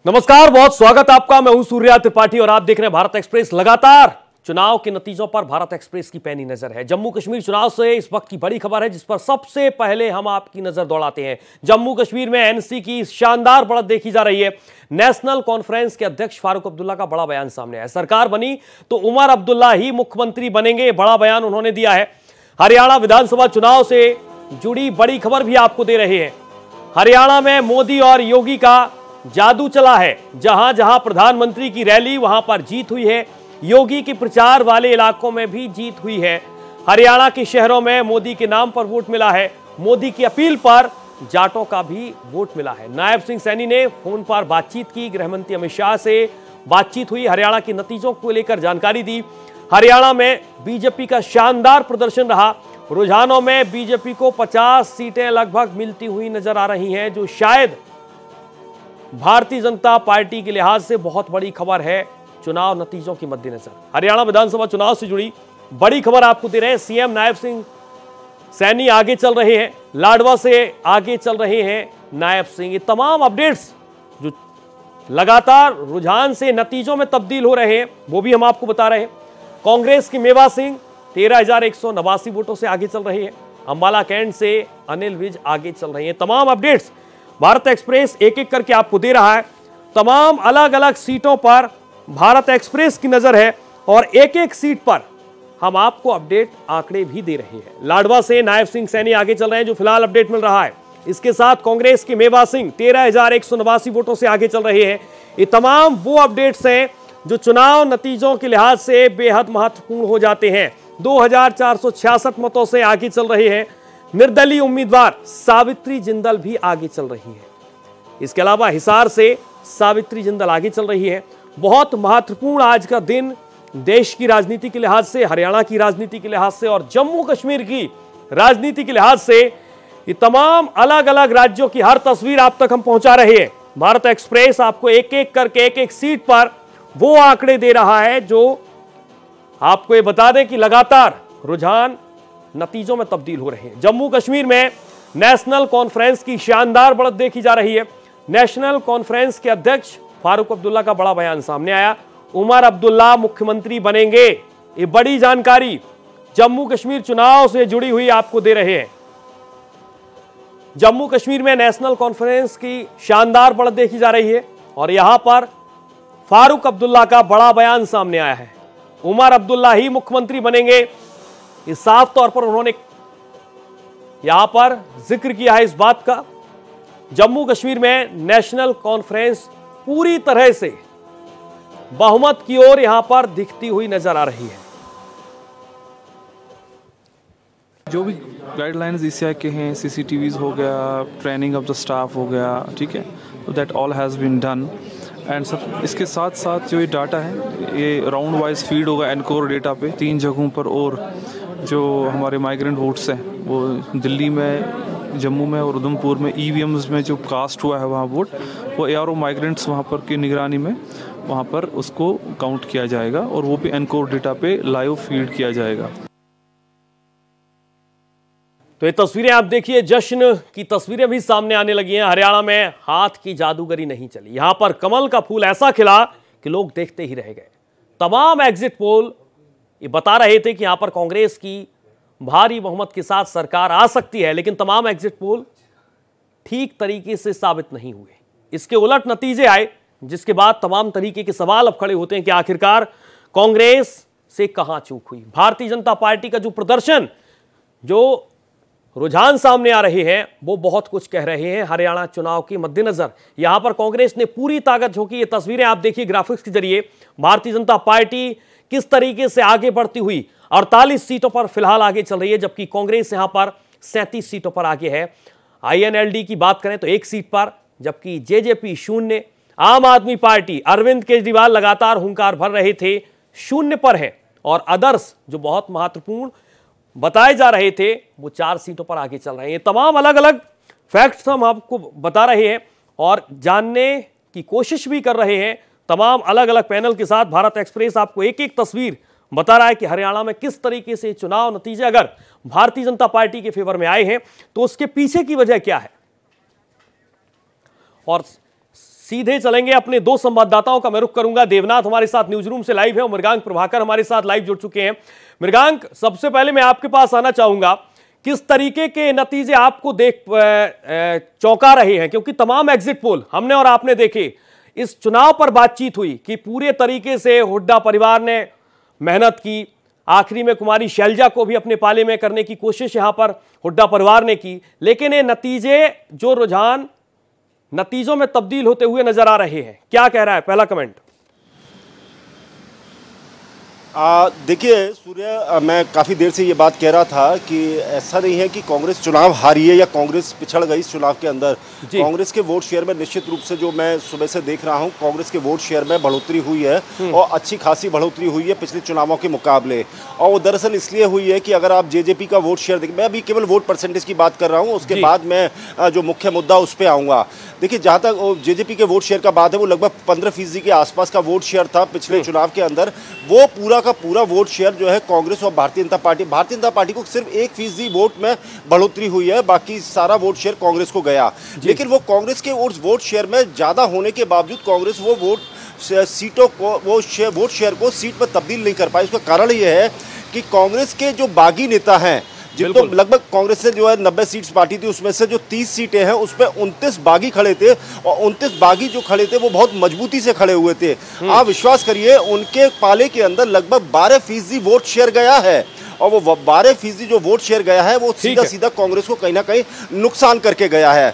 नमस्कार, बहुत स्वागत आपका। मैं हूं सूर्या त्रिपाठी और आप देख रहे हैं भारत एक्सप्रेस। लगातार चुनाव के नतीजों पर भारत एक्सप्रेस की पैनी नजर है। जम्मू कश्मीर चुनाव से इस वक्त की बड़ी खबर है जिस पर सबसे पहले हम आपकी नजर दौड़ाते हैं। जम्मू कश्मीर में एनसी की शानदार बढ़त देखी जा रही है। नेशनल कॉन्फ्रेंस के अध्यक्ष फारूक अब्दुल्ला का बड़ा बयान सामने आया। सरकार बनी तो उमर अब्दुल्ला ही मुख्यमंत्री बनेंगे, बड़ा बयान उन्होंने दिया है। हरियाणा विधानसभा चुनाव से जुड़ी बड़ी खबर भी आपको दे रहे हैं। हरियाणा में मोदी और योगी का जादू चला है। जहां जहां प्रधानमंत्री की रैली वहां पर जीत हुई है। योगी के प्रचार वाले इलाकों में भी जीत हुई है। हरियाणा के शहरों में मोदी के नाम पर वोट मिला है। मोदी की अपील पर जाटों का भी वोट मिला है। नायब सिंह सैनी ने फोन पर बातचीत की। गृह मंत्री अमित शाह से बातचीत हुई। हरियाणा के नतीजों को लेकर जानकारी दी। हरियाणा में बीजेपी का शानदार प्रदर्शन रहा। रुझानों में बीजेपी को 50 सीटें लगभग मिलती हुई नजर आ रही हैं, जो शायद भारतीय जनता पार्टी के लिहाज से बहुत बड़ी खबर है। चुनाव नतीजों के मद्देनजर हरियाणा विधानसभा चुनाव से जुड़ी बड़ी खबर आपको दे रहे हैं। सीएम नायब सिंह सैनी आगे चल रहे हैं। लाडवा से आगे चल रहे हैं नायब सिंह। ये तमाम अपडेट्स जो लगातार रुझान से नतीजों में तब्दील हो रहे हैं वो भी हम आपको बता रहे हैं। कांग्रेस की मेवा सिंह 13,189 वोटों से आगे चल रही है। अंबाला कैंट से अनिल विज आगे चल रहे हैं। तमाम अपडेट्स भारत एक्सप्रेस एक एक करके आपको दे रहा है। तमाम अलग अलग सीटों पर भारत एक्सप्रेस की नजर है और एक एक सीट पर हम आपको अपडेट आंकड़े भी दे रहे हैं। लाडवा से नायब सिंह सैनी आगे चल रहे हैं, जो फिलहाल अपडेट मिल रहा है। इसके साथ कांग्रेस के मेवा सिंह 13,189 वोटों से आगे चल रहे हैं। ये तमाम वो अपडेट्स हैं जो चुनाव नतीजों के लिहाज से बेहद महत्वपूर्ण हो जाते हैं। 2,466 मतों से आगे चल रहे हैं। निर्दलीय उम्मीदवार सावित्री जिंदल भी आगे चल रही है। इसके अलावा हिसार से सावित्री जिंदल आगे चल रही है। बहुत महत्वपूर्ण आज का दिन देश की राजनीति के लिहाज से, हरियाणा की राजनीति के लिहाज से और जम्मू कश्मीर की राजनीति के लिहाज से। ये तमाम अलग अलग राज्यों की हर तस्वीर आप तक हम पहुंचा रहे हैं। भारत एक्सप्रेस आपको एक एक करके एक एक सीट पर वो आंकड़े दे रहा है जो आपको ये बता दें कि लगातार रुझान नतीजों में तब्दील हो रहे हैं। जम्मू कश्मीर में नेशनल कॉन्फ्रेंस की शानदार बढ़त देखी जा रही है। नेशनल कॉन्फ्रेंस के अध्यक्ष फारूक अब्दुल्ला का बड़ा बयान सामने आया। उमर अब्दुल्ला मुख्यमंत्री बनेंगे, ये बड़ी जानकारी जम्मू कश्मीर चुनाव से जुड़ी हुई आपको दे रहे हैं। जम्मू कश्मीर में नेशनल कॉन्फ्रेंस की शानदार बढ़त देखी जा रही है और यहां पर फारूक अब्दुल्ला का बड़ा बयान सामने आया है। उमर अब्दुल्ला ही मुख्यमंत्री बनेंगे, इस साफ तौर पर उन्होंने यहां पर जिक्र किया है इस बात का। जम्मू कश्मीर में नेशनल कॉन्फ्रेंस पूरी तरह से बहुमत की ओर यहां पर दिखती हुई नजर आ रही है। जो भी गाइडलाइंस ईसीआई के हैं, सीसीटीवीज हो गया, ट्रेनिंग ऑफ द स्टाफ हो गया, ठीक है, that all has been done. And सब इसके साथ साथ जो ये डाटा है ये राउंड वाइज फीड होगा एनकोर डेटा पे 3 जगहों पर। और जो हमारे माइग्रेंट वोट्स हैं वो दिल्ली में, जम्मू में और उधमपुर में ईवीएम्स में जो कास्ट हुआ है वहाँ वोट, वो एआरओ माइग्रेंट्स वहाँ पर की निगरानी में वहाँ पर उसको काउंट किया जाएगा और वो भी एनकोर डेटा पे लाइव फीड किया जाएगा। तो ये तस्वीरें आप देखिए, जश्न की तस्वीरें भी सामने आने लगी हैं। हरियाणा में हाथ की जादूगरी नहीं चली। यहां पर कमल का फूल ऐसा खिला कि लोग देखते ही रह गए। तमाम एग्जिट पोल ये बता रहे थे कि यहां पर कांग्रेस की भारी बहुमत के साथ सरकार आ सकती है, लेकिन तमाम एग्जिट पोल ठीक तरीके से साबित नहीं हुए। इसके उलट नतीजे आए, जिसके बाद तमाम तरीके के सवाल अब खड़े होते हैं कि आखिरकार कांग्रेस से कहां चूक हुई। भारतीय जनता पार्टी का जो प्रदर्शन, जो रुझान सामने आ रहे हैं, वो बहुत कुछ कह रहे हैं। हरियाणा चुनाव के मद्देनजर यहां पर कांग्रेस ने पूरी ताकत झोंकी। ये तस्वीरें आप देखिए ग्राफिक्स के जरिए। भारतीय जनता पार्टी किस तरीके से आगे बढ़ती हुई 48 सीटों पर फिलहाल आगे चल रही है, जबकि कांग्रेस यहां पर 37 सीटों पर आगे है। आईएनएलडी की बात करें तो 1 सीट पर, जबकि जेजेपी 0। आम आदमी पार्टी अरविंद केजरीवाल लगातार हुंकार भर रहे थे, 0 पर है। और अदर्स जो बहुत महत्वपूर्ण बताए जा रहे थे वो 4 सीटों पर आगे चल रहे हैं। तमाम अलग अलग फैक्ट्स हम आपको बता रहे हैं और जानने की कोशिश भी कर रहे हैं। तमाम अलग अलग पैनल के साथ भारत एक्सप्रेस आपको एक एक तस्वीर बता रहा है कि हरियाणा में किस तरीके से चुनाव नतीजे अगर भारतीय जनता पार्टी के फेवर में आए हैं तो उसके पीछे की वजह क्या है। और सीधे चलेंगे अपने दो संवाददाताओं का मैं रुख करूंगा। देवनाथ हमारे साथ न्यूज रूम से लाइव है और मृगांक प्रभाकर हमारे साथ लाइव जुड़ चुके हैं। मृगांक, सबसे पहले मैं आपके पास आना चाहूंगा, किस तरीके के नतीजे आपको देख चौंका रहे हैं? क्योंकि तमाम एग्जिट पोल हमने और आपने देखे, इस चुनाव पर बातचीत हुई कि पूरे तरीके से हुड्डा परिवार ने मेहनत की, आखिरी में कुमारी शैलजा को भी अपने पाले में करने की कोशिश यहां पर हुड्डा परिवार ने की, लेकिन ये नतीजे, जो रुझान नतीजों में तब्दील होते हुए नजर आ रहे हैं, क्या कह रहा है? पहला कमेंट। देखिए सूर्य, मैं काफ़ी देर से ये बात कह रहा था कि ऐसा नहीं है कि कांग्रेस चुनाव हारी है या कांग्रेस पिछड़ गई इस चुनाव के अंदर। कांग्रेस के वोट शेयर में निश्चित रूप से, जो मैं सुबह से देख रहा हूँ, कांग्रेस के वोट शेयर में बढ़ोतरी हुई है और अच्छी खासी बढ़ोतरी हुई है पिछले चुनावों के मुकाबले। और वो दरअसल इसलिए हुई है कि अगर आप जेजेपी का वोट शेयर देखें, मैं अभी केवल वोट परसेंटेज की बात कर रहा हूँ, उसके बाद मैं जो मुख्य मुद्दा उस पर आऊँगा। देखिए, जहाँ तक जेजेपी के वोट शेयर का बात है, वो लगभग 15% के आसपास का वोट शेयर था पिछले चुनाव के अंदर। वो पूरा का पूरा वोट शेयर जो है कांग्रेस और भारतीय जनता पार्टी को सिर्फ 1% वोट में बढ़ोतरी हुई है, बाकी सारा वोट शेयर कांग्रेस को गया। लेकिन वो कांग्रेस के वोट शेयर में ज्यादा होने के बावजूद कांग्रेस वो सीटों को, वोट शेयर को सीट पर तब्दील नहीं कर पाई। उसका कारण यह है कि कांग्रेस के जो बागी नेता हैं, जिनको लगभग कांग्रेस से जो है 90 सीट्स पार्टी थी, उसमें से जो 30 सीटें हैं उसमें 29 बागी खड़े थे, और 29 बागी जो खड़े थे वो बहुत मजबूती से खड़े हुए थे। आप विश्वास करिए, उनके पाले के अंदर लगभग 12% वोट शेयर गया है, और वो 12% जो वोट शेयर गया है वो सीधा कांग्रेस को कहीं ना कहीं नुकसान करके गया है।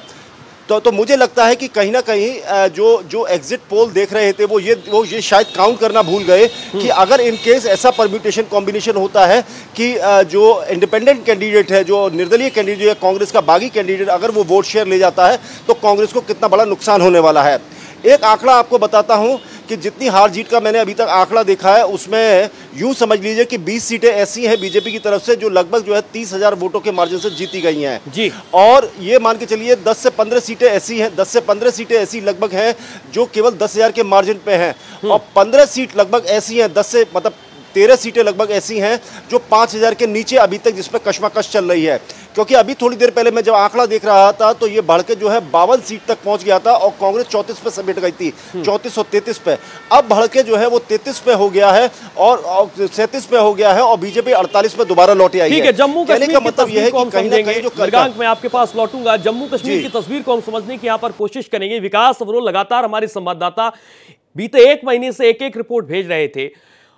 तो मुझे लगता है कि कहीं ना कहीं जो एग्जिट पोल देख रहे थे वो ये शायद काउंट करना भूल गए कि अगर इन केस ऐसा परम्यूटेशन कॉम्बिनेशन होता है कि जो इंडिपेंडेंट कैंडिडेट है, जो निर्दलीय कैंडिडेट है, कांग्रेस का बागी कैंडिडेट, अगर वो वोट शेयर ले जाता है तो कांग्रेस को कितना बड़ा नुकसान होने वाला है। एक आंकड़ा आपको बताता हूं कि जितनी हार जीत का मैंने अभी तक आंकड़ा देखा है, उसमें यूं समझ लीजिए कि 20 सीटें ऐसी हैं बीजेपी की तरफ से जो लगभग जो है 30,000 वोटों के मार्जिन से जीती गई हैं जी। और ये मान के चलिए 10 से 15 सीटें ऐसी हैं, 10 से 15 सीटें ऐसी लगभग हैं जो केवल 10,000 के मार्जिन पे हैं, और 15 सीट लगभग ऐसी हैं, 13 सीटें लगभग ऐसी हैं जो 5,000 के नीचे अभी तक जिस पर कशमकश चल रही है। क्योंकि अभी थोड़ी देर पहले मैं जब आंकड़ा देख रहा था तो ये बढ़ के जो है 52 सीट तक पहुंच गया था, और कांग्रेस 34 पे समेट गई थी, 34 और 33 पे। अब बढ़ के जो है वो 33 पे हो गया है और 37 पे हो गया है, और बीजेपी 48 पे दोबारा लौट आई है। ठीक है, जम्मू कश्मीर का मतलब यह है कि कहीं ना कहीं जो मृगांक, मैं आपके पास लौटूंगा। जम्मू कश्मीर की तस्वीर को हम समझने की यहाँ पर कोशिश करेंगे। विकास अवरोल लगातार हमारे संवाददाता बीते एक महीने से एक रिपोर्ट भेज रहे थे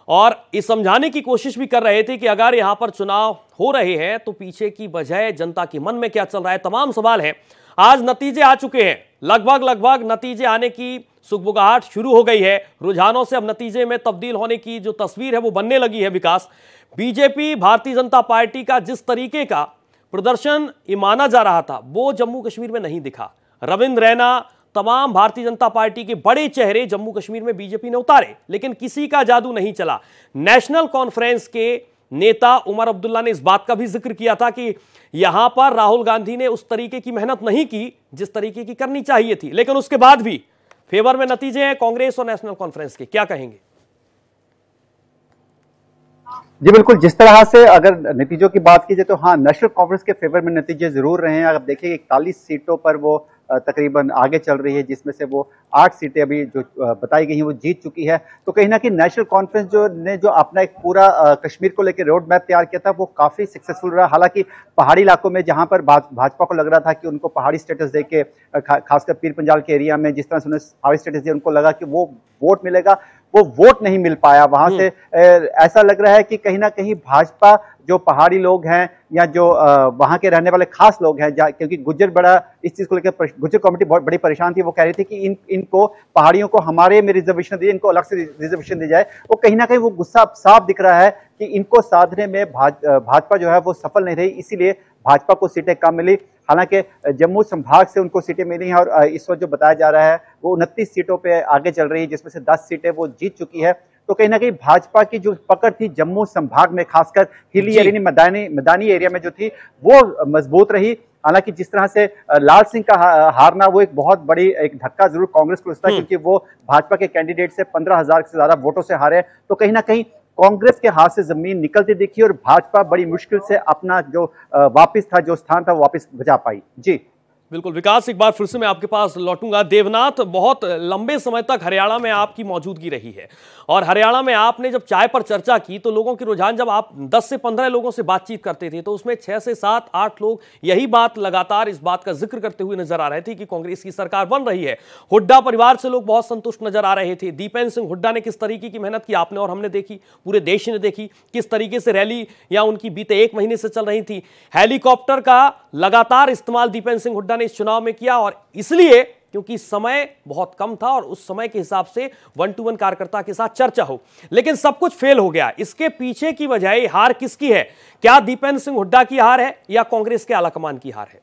और इस समझाने की कोशिश भी कर रहे थे कि अगर यहां पर चुनाव हो रहे हैं तो पीछे की वजह, जनता के मन में क्या चल रहा है, तमाम सवाल हैं। आज नतीजे आ चुके हैं, लगभग नतीजे आने की सुगबुगाहट शुरू हो गई है। रुझानों से अब नतीजे में तब्दील होने की जो तस्वीर है वो बनने लगी है। विकास, बीजेपी, भारतीय जनता पार्टी का जिस तरीके का प्रदर्शन माना जा रहा था वो जम्मू कश्मीर में नहीं दिखा। रविंद्र रैना, तमाम भारतीय जनता पार्टी के बड़े चेहरे जम्मू कश्मीर में बीजेपी ने उतारे, लेकिन किसी का जादू नहीं चला। नेशनल कॉन्फ्रेंस के नेता उमर अब्दुल्ला ने इस बात का भी जिक्र किया था कि यहां पर राहुल गांधी ने उस तरीके की मेहनत नहीं की जिस तरीके की करनी चाहिए थी, लेकिन उसके बाद भी फेवर में नतीजे हैं कांग्रेस और नेशनल कॉन्फ्रेंस के। क्या कहेंगे? जी बिल्कुल, जिस तरह से अगर नतीजों की बात की जाए तो हाँ, नेशनल कॉन्फ्रेंस के फेवर में नतीजे जरूर रहे हैं। आप देखिए 41 सीटों पर वो तकरीबन आगे चल रही है, जिसमें से वो 8 सीटें अभी जो बताई गई हैं वो जीत चुकी है। तो कहीं ना कहीं नेशनल कॉन्फ्रेंस जो अपना एक पूरा कश्मीर को लेकर रोड मैप तैयार किया था वो काफी सक्सेसफुल रहा। हालांकि पहाड़ी इलाकों में जहां पर भाजपा को लग रहा था कि उनको पहाड़ी स्टेटस दे के, खासकर पीर पंजाल के एरिया में जिस तरह से उन्हें पहाड़ी स्टेटस दिया, उनको लगा कि वो वोट मिलेगा, वो वोट नहीं मिल पाया। वहां से ऐसा लग रहा है कि कहीं ना कहीं भाजपा, जो पहाड़ी लोग हैं या जो वहां के रहने वाले खास लोग हैं, क्योंकि गुज्जर बड़ा इस चीज को लेकर, गुज्जर कमेटी बहुत बड़ी परेशान थी। वो कह रही थी कि इनको पहाड़ियों को हमारे में रिजर्वेशन दिए, इनको अलग से रिजर्वेशन दी जाए। वो कहीं ना कहीं वो गुस्सा साफ दिख रहा है कि इनको साधने में भाजपा जो है वो सफल नहीं रही, इसीलिए भाजपा को सीटें कम मिली। हालांकि जम्मू संभाग से उनको सीटें मिली हैं और इस वक्त जो बताया जा रहा है वो 29 सीटों पे आगे चल रही है, जिसमें से 10 सीटें वो जीत चुकी है। तो कहीं ना कहीं भाजपा की जो पकड़ थी जम्मू संभाग में, खासकर हिली एरिया, मैदानी एरिया में जो थी, वो मजबूत रही। हालांकि जिस तरह से लाल सिंह का हारना वो एक बहुत बड़ी एक धक्का जरूर कांग्रेस को लगता है, क्योंकि वो भाजपा के कैंडिडेट से 15,000 से ज्यादा वोटों से हारे। तो कहीं ना कहीं कांग्रेस के हाथ से जमीन निकलती दिखी और भाजपा बड़ी मुश्किल से अपना जो वापिस था, जो स्थान था, वो वापिस बचा पाई। जी बिल्कुल विकास, एक बार फिर से मैं आपके पास लौटूंगा। देवनाथ, बहुत लंबे समय तक हरियाणा में आपकी मौजूदगी रही है और हरियाणा में आपने जब चाय पर चर्चा की तो लोगों के रुझान, जब आप 10 से 15 लोगों से बातचीत करते थे तो उसमें 6 से 7, 8 लोग यही बात लगातार इस बात का जिक्र करते हुए नजर आ रहे थे कि कांग्रेस की सरकार बन रही है। हुड्डा परिवार से लोग बहुत संतुष्ट नजर आ रहे थे। दीपेंद्र सिंह हुड्डा ने किस तरीके की मेहनत की, आपने और हमने देखी, पूरे देश ने देखी, किस तरीके से रैली या उनकी बीते 1 महीने से चल रही थी। हेलीकॉप्टर का लगातार इस्तेमाल दीपेंद्र सिंह हुड्डा ने इस चुनाव में किया, और इसलिए क्योंकि समय बहुत कम था और उस समय के हिसाब से 1-to-1 कार्यकर्ता के साथ चर्चा हो, लेकिन सब कुछ फेल हो गया। इसके पीछे की वजह, हार किसकी है? क्या दीपेंद्र सिंह हुड्डा की हार है या कांग्रेस के आलाकमान की हार है?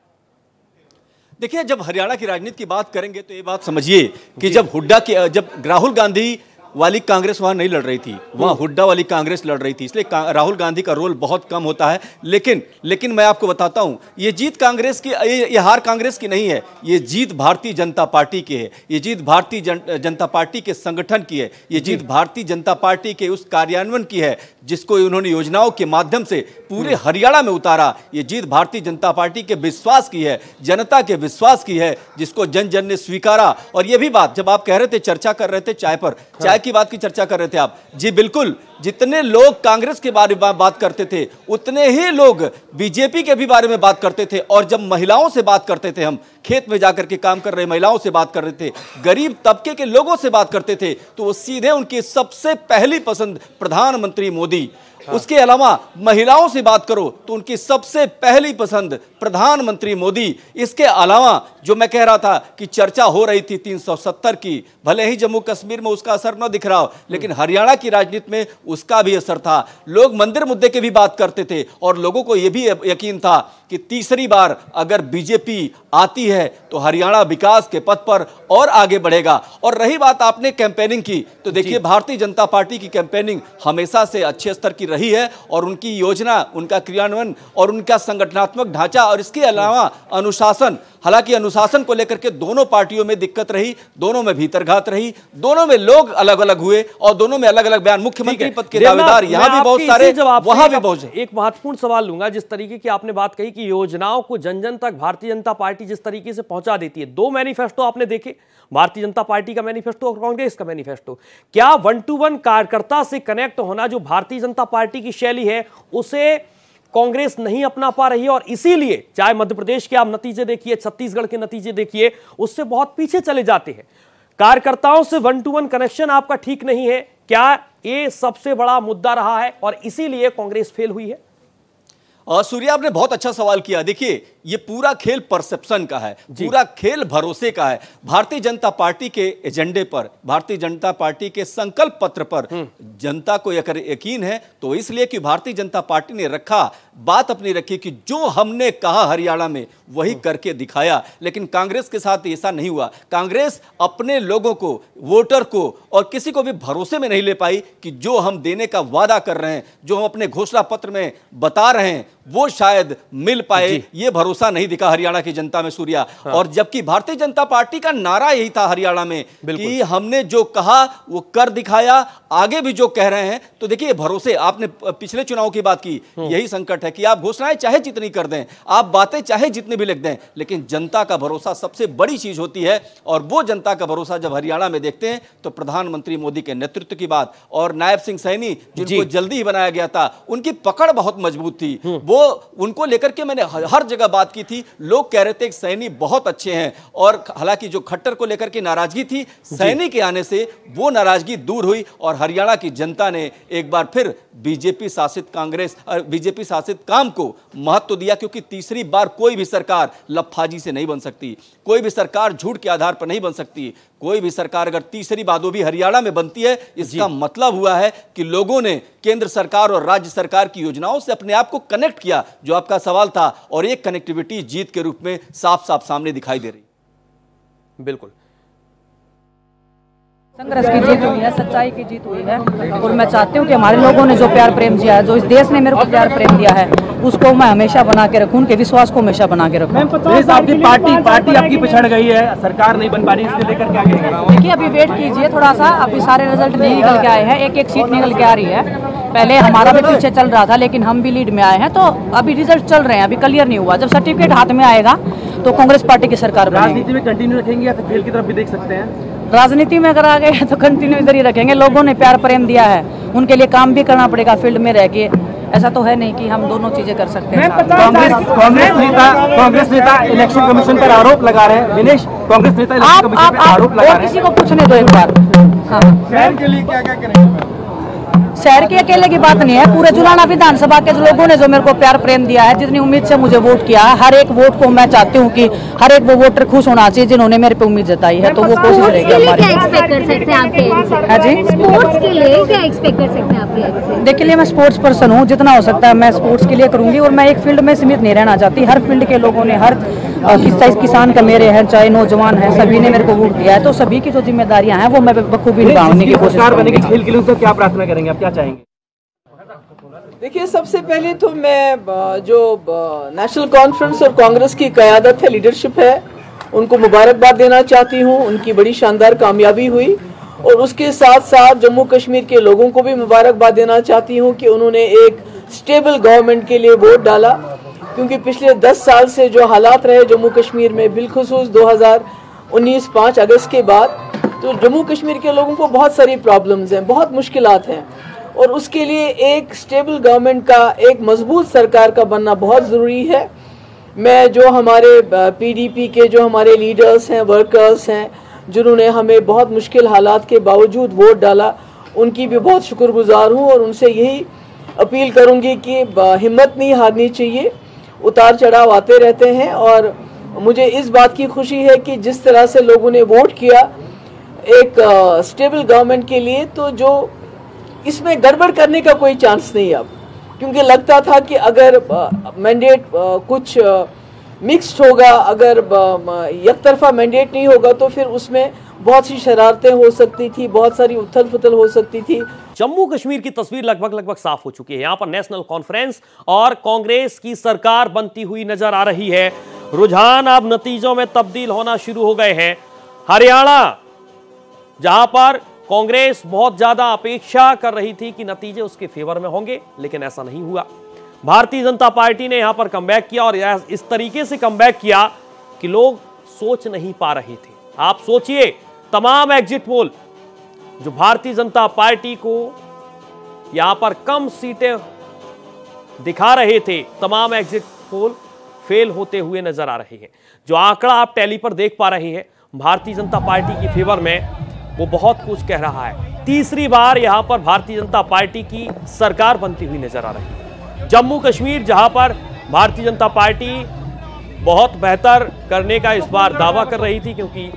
देखिए, जब हरियाणा की राजनीति की बात करेंगे तो ये बात समझिए कि जब राहुल गांधी वाली कांग्रेस वहां नहीं लड़ रही थी, वहां हुड्डा वाली कांग्रेस लड़ रही थी, इसलिए राहुल गांधी का रोल बहुत कम होता है। लेकिन मैं आपको बताता हूं, ये जीत कांग्रेस की, ये हार कांग्रेस की नहीं है, ये जीत भारतीय जनता पार्टी की है, ये जीत भारतीय जनता पार्टी के संगठन की है, ये जीत भारतीय जनता पार्टी के उस कार्यान्वयन की है जिसको उन्होंने योजनाओं के माध्यम से पूरे हरियाणा में उतारा। ये जीत भारतीय जनता पार्टी के विश्वास की है, जनता के विश्वास की है, जिसको जन जन ने स्वीकारा। और ये भी बात, जब आप कह रहे थे, चर्चा कर रहे थे चाय पर, चाय की बात की चर्चा कर रहे थे आप, जी बिल्कुल, जितने लोग कांग्रेस के बारे में बात करते थे उतने ही लोग बीजेपी के भी बारे में बात करते थे। और जब महिलाओं से बात करते थे, हम खेत में जाकर के काम कर रहे महिलाओं से बात कर रहे थे, गरीब तबके के लोगों से बात करते थे, तो वो सीधे उनकी सबसे पहली पसंद प्रधानमंत्री मोदी। उसके अलावा महिलाओं से बात करो तो उनकी सबसे पहली पसंद प्रधानमंत्री मोदी। इसके अलावा जो मैं कह रहा था कि चर्चा हो रही थी 370 की, भले ही जम्मू कश्मीर में उसका असर न दिख रहा हो, लेकिन हरियाणा की राजनीति में उसका भी असर था। लोग मंदिर मुद्दे की भी बात करते थे और लोगों को यह भी यकीन था कि तीसरी बार अगर बीजेपी आती है तो हरियाणा विकास के पथ पर और आगे बढ़ेगा। और रही बात आपने कैंपेनिंग की, तो देखिए भारतीय जनता पार्टी की कैंपेनिंग हमेशा से अच्छे स्तर की रही है और उनकी योजना, उनका क्रियान्वयन और उनका संगठनात्मक ढांचा और इसके अलावा अनुशासन, हालांकि अनुशासन को लेकर के दोनों पार्टियों में दिक्कत रही, दोनों में भीतरघात रही, दोनों में लोग अलग अलग हुए और दोनों में अलग अलग बयान। मुख्यमंत्री पद के दावेदार यहां भी बहुत सारे, वहां भी बहुत। एक महत्वपूर्ण सवाल लूंगा, जिस तरीके की आपने बात कही कि योजनाओं को जन जन तक भारतीय जनता पार्टी जिस तरीके से पहुंचा देती है, 2 मैनिफेस्टो आपने देखे, भारतीय जनता पार्टी का मैनिफेस्टो और कांग्रेस का मैनिफेस्टो। क्या 1-to-1 कार्यकर्ता से कनेक्ट होना जो भारतीय जनता पार्टी की शैली है उसे कांग्रेस नहीं अपना पा रही है, और इसीलिए चाहे मध्य प्रदेश के आप नतीजे देखिए, छत्तीसगढ़ के नतीजे देखिए, उससे बहुत पीछे चले जाते हैं? कार्यकर्ताओं से 1-to-1 कनेक्शन आपका ठीक नहीं है, क्या ये सबसे बड़ा मुद्दा रहा है और इसीलिए कांग्रेस फेल हुई है? सूर्या, आपने बहुत अच्छा सवाल किया। देखिए, ये पूरा खेल परसेप्शन का है, पूरा खेल भरोसे का है। भारतीय जनता पार्टी के एजेंडे पर, भारतीय जनता पार्टी के संकल्प पत्र पर जनता को यकीन है, तो इसलिए कि भारतीय जनता पार्टी ने बात अपनी रखी कि जो हमने कहा हरियाणा में वही करके दिखाया। लेकिन कांग्रेस के साथ ऐसा नहीं हुआ। कांग्रेस अपने लोगों को, वोटर को और किसी को भी भरोसे में नहीं ले पाई कि जो हम देने का वादा कर रहे हैं, जो हम अपने घोषणा पत्र में बता रहे हैं, वो शायद मिल पाए, ये भरोसा नहीं दिखा हरियाणा की जनता में, सूर्या। और जबकि भारतीय जनता पार्टी का नारा यही था हरियाणा में कि हमने जो कहा वो कर दिखाया, आगे भी जो कह रहे हैं। तो देखिए, भरोसे, आपने पिछले चुनाव की बात की, यही संकट है कि आप घोषणाएं चाहे जितनी कर दें, आप बातें चाहे जितनी भी लिख दें, लेकिन जनता का भरोसा सबसे बड़ी चीज होती है। और वो जनता का भरोसा जब हरियाणा में देखते हैं तो प्रधानमंत्री मोदी के नेतृत्व की बात और नायब सिंह सैनी जिनको जल्दी ही बनाया गया था, उनकी पकड़ बहुत मजबूत थी। वो उनको लेकर के मैंने हर जगह बात की थी। लोग कह रहे थे कि सैनी बहुत अच्छे हैं, और हालांकि जो खट्टर को लेकर के नाराजगी थी, सैनी के आने से वो नाराजगी दूर हुई और हरियाणा की जनता ने एक बार फिर बीजेपी शासित काम को महत्व दिया। क्योंकि तीसरी बार कोई भी सरकार लफाजी से नहीं बन सकती, कोई भी सरकार झूठ के आधार पर नहीं बन सकती। कोई भी सरकार अगर तीसरी बार भी हरियाणा में बनती है, इसका मतलब हुआ है कि लोगों ने केंद्र सरकार और राज्य सरकार की योजनाओं से अपने आप को कनेक्ट किया, जो आपका सवाल था, और एक कनेक्टिविटी जीत के रूप में साफ साफ सामने दिखाई दे रही। बिल्कुल, संघर्ष की जीत हुई है, सच्चाई की जीत हुई है। और मैं चाहती हूँ कि हमारे लोगों ने जो प्यार प्रेम दिया है, जो इस देश ने मेरे को प्यार प्रेम दिया है, उसको मैं हमेशा बना के रखूं, उनके विश्वास को हमेशा बना के रखूं। आपकी पार्टी आपकी पिछड़ गई है, सरकार नहीं बन पा रही, इसको लेकर क्या कहेंगे? देखिए, अभी वेट कीजिए थोड़ा सा, अभी सारे रिजल्ट नहीं निकल के आए हैं, एक एक सीट निकल के आ रही है। पहले हमारा भी पीछे चल रहा था, लेकिन हम भी लीड में आए हैं, तो अभी रिजल्ट चल रहे हैं, अभी क्लियर नहीं हुआ। जब सर्टिफिकेट हाथ में आएगा तो कांग्रेस पार्टी की सरकार बनेगी। राजनीति में कंटिन्यू रखेंगे या फिर खेल की तरफ भी देख सकते हैं? राजनीति में अगर आ गए तो कंटिन्यू इधर ही रखेंगे। लोगों ने प्यार प्रेम दिया है, उनके लिए काम भी करना पड़ेगा फील्ड में रह के। ऐसा तो है नहीं कि हम दोनों चीजें कर सकते हैं। कांग्रेस नेता इलेक्शन कमीशन पर आरोप लगा रहे हैं। दिनेश, कांग्रेस नेता इलेक्शन कमीशन पर आरोप लगा रहे हैं। किसी को पूछने दो एक बार। शहर के लिए क्या क्या करेंगे? शहर के अकेले की बात नहीं है, पूरे जुलाना विधानसभा के लोगों ने जो मेरे को प्यार प्रेम दिया है, जितनी उम्मीद से मुझे वोट किया है, हर एक वोट को मैं चाहती हूँ कि हर एक वो वोटर खुश होना चाहिए जिन्होंने मेरे पे उम्मीद जताई है। तो वो कोशिश रहेगी हमारी। क्या एक्सपेक्ट कर सकते हैं आपके? जी, स्पोर्ट्स के लिए क्या एक्सपेक्ट कर सकते हैं आपके? देखिए लिए मैं स्पोर्ट्स पर्सन हूँ, जितना हो सकता है मैं स्पोर्ट्स के लिए करूंगी। और मैं एक फील्ड में सीमित नहीं रहना चाहती। हर फील्ड के लोगों ने, हर किसान का मेरे हैं, चाहे नौजवान है, सभी ने मेरे को वोट दिया है। तो सभी की जो जिम्मेदारियां हैं वो मैं बखूबी निभाने की कोशिश करूंगी। खेल के लिए उनसे क्या प्रार्थना करेंगे, आप क्या चाहेंगे? देखिए, सबसे पहले तो मैं जो नेशनल कॉन्फ्रेंस और कांग्रेस की क़यादत है, लीडरशिप है, उनको मुबारकबाद देना चाहती हूँ। उनकी बड़ी शानदार कामयाबी हुई। और उसके साथ साथ जम्मू कश्मीर के लोगों को भी मुबारकबाद देना चाहती हूँ कि उन्होंने एक स्टेबल गवर्नमेंट के लिए वोट डाला। क्योंकि पिछले 10 साल से जो हालात रहे जम्मू कश्मीर में, बिलखुसूस 2019 5 अगस्त के बाद, तो जम्मू कश्मीर के लोगों को बहुत सारी प्रॉब्लम्स हैं, बहुत मुश्किलात हैं। और उसके लिए एक स्टेबल गवर्नमेंट का, एक मजबूत सरकार का बनना बहुत ज़रूरी है। मैं जो हमारे पीडीपी के जो हमारे लीडर्स हैं, वर्कर्स हैं, जिन्होंने हमें बहुत मुश्किल हालात के बावजूद वोट डाला, उनकी भी बहुत शुक्रगुजार हूँ। और उनसे यही अपील करूँगी कि हिम्मत नहीं हारनी चाहिए। उतार चढ़ाव आते रहते हैं। और मुझे इस बात की खुशी है कि जिस तरह से लोगों ने वोट किया एक स्टेबल गवर्नमेंट के लिए, तो जो इसमें गड़बड़ करने का कोई चांस नहीं अब। क्योंकि लगता था कि अगर मैंडेट कुछ मिक्स्ड होगा, अगर एक तरफा मैंडेट नहीं होगा, तो फिर उसमें बहुत सी शरारतें हो सकती थी, बहुत सारी उथल पुथल हो सकती थी। जम्मू कश्मीर की तस्वीर लगभग साफ हो चुकी है। यहां पर नेशनल कॉन्फ्रेंस और कांग्रेस की सरकार बनती हुई नजर आ रही है। रुझान अब नतीजों में तब्दील होना शुरू हो गए हैं। हरियाणा, जहां पर कांग्रेस बहुत ज्यादा अपेक्षा कर रही थी कि नतीजे उसके फेवर में होंगे, लेकिन ऐसा नहीं हुआ। भारतीय जनता पार्टी ने यहां पर कमबैक किया और इस तरीके से कमबैक किया कि लोग सोच नहीं पा रहे थे। आप सोचिए, तमाम एग्जिट पोल जो भारतीय जनता पार्टी को यहां पर कम सीटें दिखा रहे थे, तमाम एग्जिट पोल फेल होते हुए नजर आ रहे हैं। जो आंकड़ा आप टैली पर देख पा रहे हैं भारतीय जनता पार्टी की फेवर में, वो बहुत कुछ कह रहा है। तीसरी बार यहां पर भारतीय जनता पार्टी की सरकार बनती हुई नजर आ रही है। जम्मू कश्मीर, जहां पर भारतीय जनता पार्टी बहुत बेहतर करने का इस बार दावा कर रही थी, क्योंकि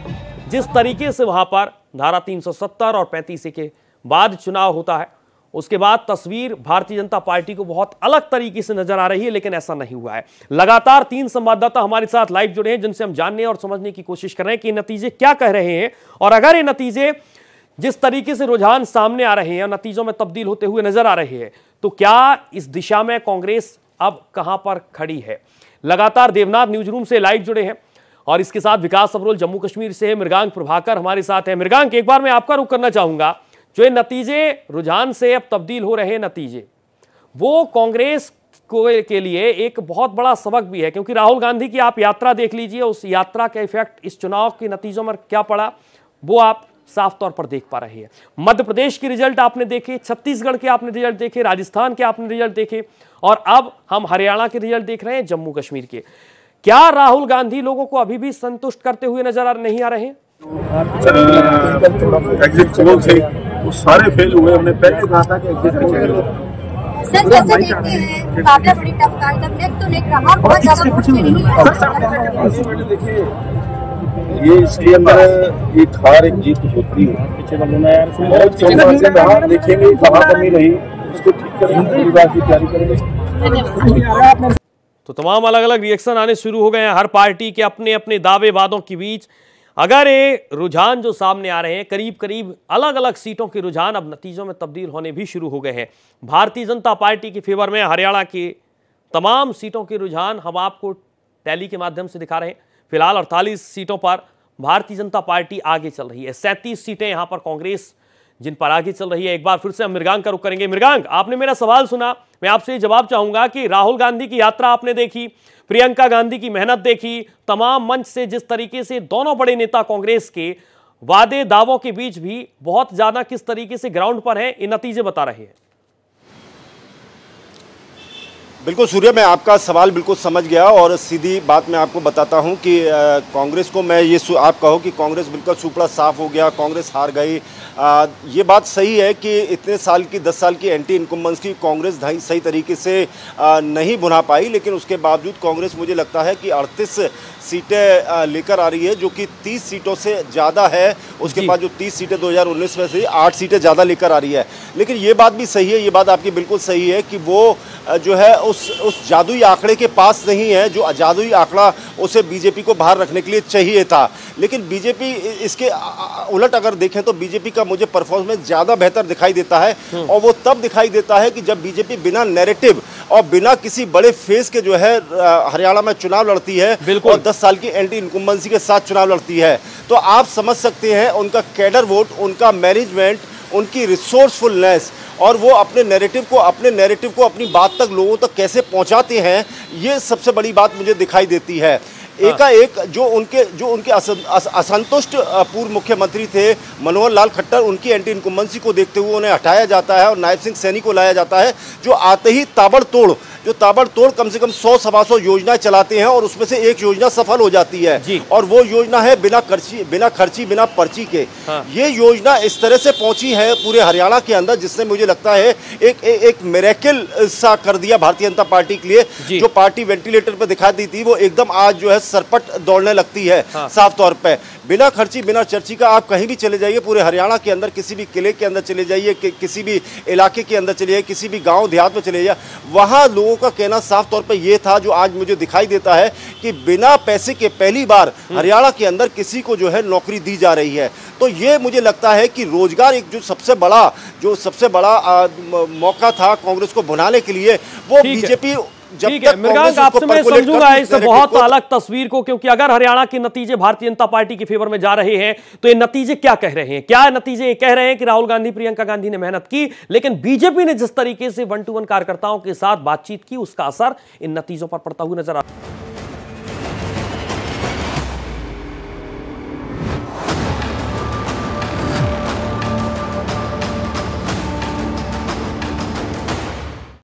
जिस तरीके से वहां पर धारा 370 और 35 के बाद चुनाव होता है, उसके बाद तस्वीर भारतीय जनता पार्टी को बहुत अलग तरीके से नजर आ रही है, लेकिन ऐसा नहीं हुआ है। लगातार 3 संवाददाता हमारे साथ लाइव जुड़े हैं, जिनसे हम जानने और समझने की कोशिश कर रहे हैं कि नतीजे क्या कह रहे हैं, और अगर ये नतीजे जिस तरीके से रुझान सामने आ रहे हैं और नतीजों में तब्दील होते हुए नजर आ रहे हैं, तो क्या इस दिशा में कांग्रेस अब कहां पर खड़ी है। लगातार देवनाथ न्यूज रूम से लाइव जुड़े हैं और इसके साथ विकास अब्रोल जम्मू कश्मीर से है, मृगांक प्रभाकर हमारे साथ है। मृगांक, एक बार मैं आपका रुख करना चाहूंगा, जो ये नतीजे रुझान से अब तब्दील हो रहे हैं नतीजे, वो कांग्रेस के लिए एक बहुत बड़ा सबक भी है, क्योंकि राहुल गांधी की आप यात्रा देख लीजिए, उस यात्रा का इफेक्ट इस चुनाव के नतीजों में क्या पड़ा वो आप साफ तौर पर देख पा रहे हैं। मध्य प्रदेश के रिजल्ट आपने देखे, छत्तीसगढ़ के आपने रिजल्ट देखे, राजस्थान के आपने रिजल्ट देखे, और अब हम हरियाणा के रिजल्ट देख रहे हैं, जम्मू कश्मीर के। क्या राहुल गांधी लोगों को अभी भी संतुष्ट करते हुए नजर नहीं आ रहे हैं? एग्जिट पोल थे वो सारे फेल हुए। हमने पहले कहा था कि एग्जिट पोल सर कैसे देखते हैं मुकाबला बड़ी टफ था, तब नेक तो नेक रहा, बहुत ज्यादा मुश्किल नहीं है। देखिए, ये इसके अंदर एक हार एक जीत होती है। बहुत सोमवार से बाहर देखेंगे कहाँ कमी रही, उसको ठीक करेंगे, बात की तैयारी करेंगे। तो तमाम अलग अलग रिएक्शन आने शुरू हो गए हैं हर पार्टी के अपने अपने दावे वादों के बीच। अगर ये रुझान जो सामने आ रहे हैं, करीब करीब अलग अलग सीटों के रुझान अब नतीजों में तब्दील होने भी शुरू हो गए हैं। भारतीय जनता पार्टी के फेवर में हरियाणा के तमाम सीटों के रुझान हम आपको टैली के माध्यम से दिखा रहे हैं। फिलहाल 48 सीटों पर भारतीय जनता पार्टी आगे चल रही है। 37 सीटें यहां पर कांग्रेस जिन पर आगे चल रही है। एक बार फिर से हम मृगांक का रुख करेंगे। मृगांक, आपने मेरा सवाल सुना, मैं आपसे जवाब चाहूंगा कि राहुल गांधी की यात्रा आपने देखी, प्रियंका गांधी की मेहनत देखी, तमाम मंच से जिस तरीके से दोनों बड़े नेता कांग्रेस के वादे दावों के बीच भी बहुत ज्यादा किस तरीके से ग्राउंड पर हैं, ये नतीजे बता रहे हैं। बिल्कुल सूर्य, मैं आपका सवाल बिल्कुल समझ गया और सीधी बात मैं आपको बताता हूं कि कांग्रेस को मैं ये आप कहो कि कांग्रेस बिल्कुल सुपड़ा साफ हो गया, कांग्रेस हार गई, ये बात सही है कि इतने साल की 10 साल की एंटी इनकम्बेंस की कांग्रेस सही तरीके से नहीं बुना पाई, लेकिन उसके बावजूद कांग्रेस मुझे लगता है कि 38 सीटें लेकर आ रही है, जो कि 30 सीटों से ज़्यादा है। उसके बाद जो 30 सीटें 2019 में से 8 सीटें ज़्यादा लेकर आ रही है। लेकिन ये बात भी सही है, ये बात आपकी बिल्कुल सही है कि वो जो है उस जादुई आंकड़े के पास नहीं है, जो जादुई आंकड़ा उसे बीजेपी को बाहर रखने के लिए चाहिए था। लेकिन बीजेपी इसके उलट अगर देखें तो बीजेपी का मुझे परफॉर्मेंस ज़्यादा बेहतर दिखाई देता है, और वो तब दिखाई देता है कि जब बीजेपी बिना नैरेटिव और बिना किसी बड़े फेस के जो है हरियाणा में चुनाव लड़ती है और 10 साल की एंटी इनकम्बेंसी के साथ चुनाव लड़ती है। तो आप समझ सकते हैं उनका कैडर वोट, उनका मैनेजमेंट, उनकी रिसोर्सफुलनेस, और वो अपने नैरेटिव को अपनी बात तक लोगों तक कैसे पहुंचाते हैं, ये सबसे बड़ी बात मुझे दिखाई देती है। एकाएक जो उनके असंतुष्ट पूर्व मुख्यमंत्री थे मनोहर लाल खट्टर, उनकी एंटी इनकम्बेंसी को देखते हुए उन्हें हटाया जाता है और नायब सिंह सैनी को लाया जाता है, जो आते ही ताबड़तोड़ कम से कम 100-125 योजनाएं चलाते हैं, और उसमें से एक योजना सफल हो जाती है, और वो योजना है बिना पर्ची के। ये योजना इस तरह से पहुंची है पूरे हरियाणा के अंदर, जिसने मुझे लगता है एक मिरेकल सा कर दिया भारतीय जनता पार्टी के लिए। जो पार्टी वेंटिलेटर पर दिखाई थी, वो एकदम आज जो है सरपट दौड़ने लगती है। साफ तौर पे बिना खर्ची बिना चर्ची का आप कहीं भी चले जाइए पूरे हरियाणा के अंदर, किसी भी किले के अंदर चले जाइए, किसी भी इलाके के अंदर चले जाइए, किसी भी गांव देहात में चले जाइए, वहां लोगों का कहना साफ तौर पे ये था, जो आज मुझे दिखाई देता है कि बिना पैसे के पहली बार हरियाणा के अंदर किसी को जो है नौकरी दी जा रही है। तो ये मुझे लगता है कि रोजगार एक जो सबसे बड़ा मौका था कांग्रेस को भुनाने के लिए, वो बीजेपी ठीक है। मृगांक, आपसे मैं समझूंगा इस बहुत अलग तस्वीर को, क्योंकि अगर हरियाणा के नतीजे भारतीय जनता पार्टी के फेवर में जा रहे हैं तो ये नतीजे क्या कह रहे हैं? क्या नतीजे ये कह रहे हैं कि राहुल गांधी, प्रियंका गांधी ने मेहनत की, लेकिन बीजेपी ने जिस तरीके से 1-to-1 कार्यकर्ताओं के साथ बातचीत की, उसका असर इन नतीजों पर पड़ता हुआ नजर आ रहा है।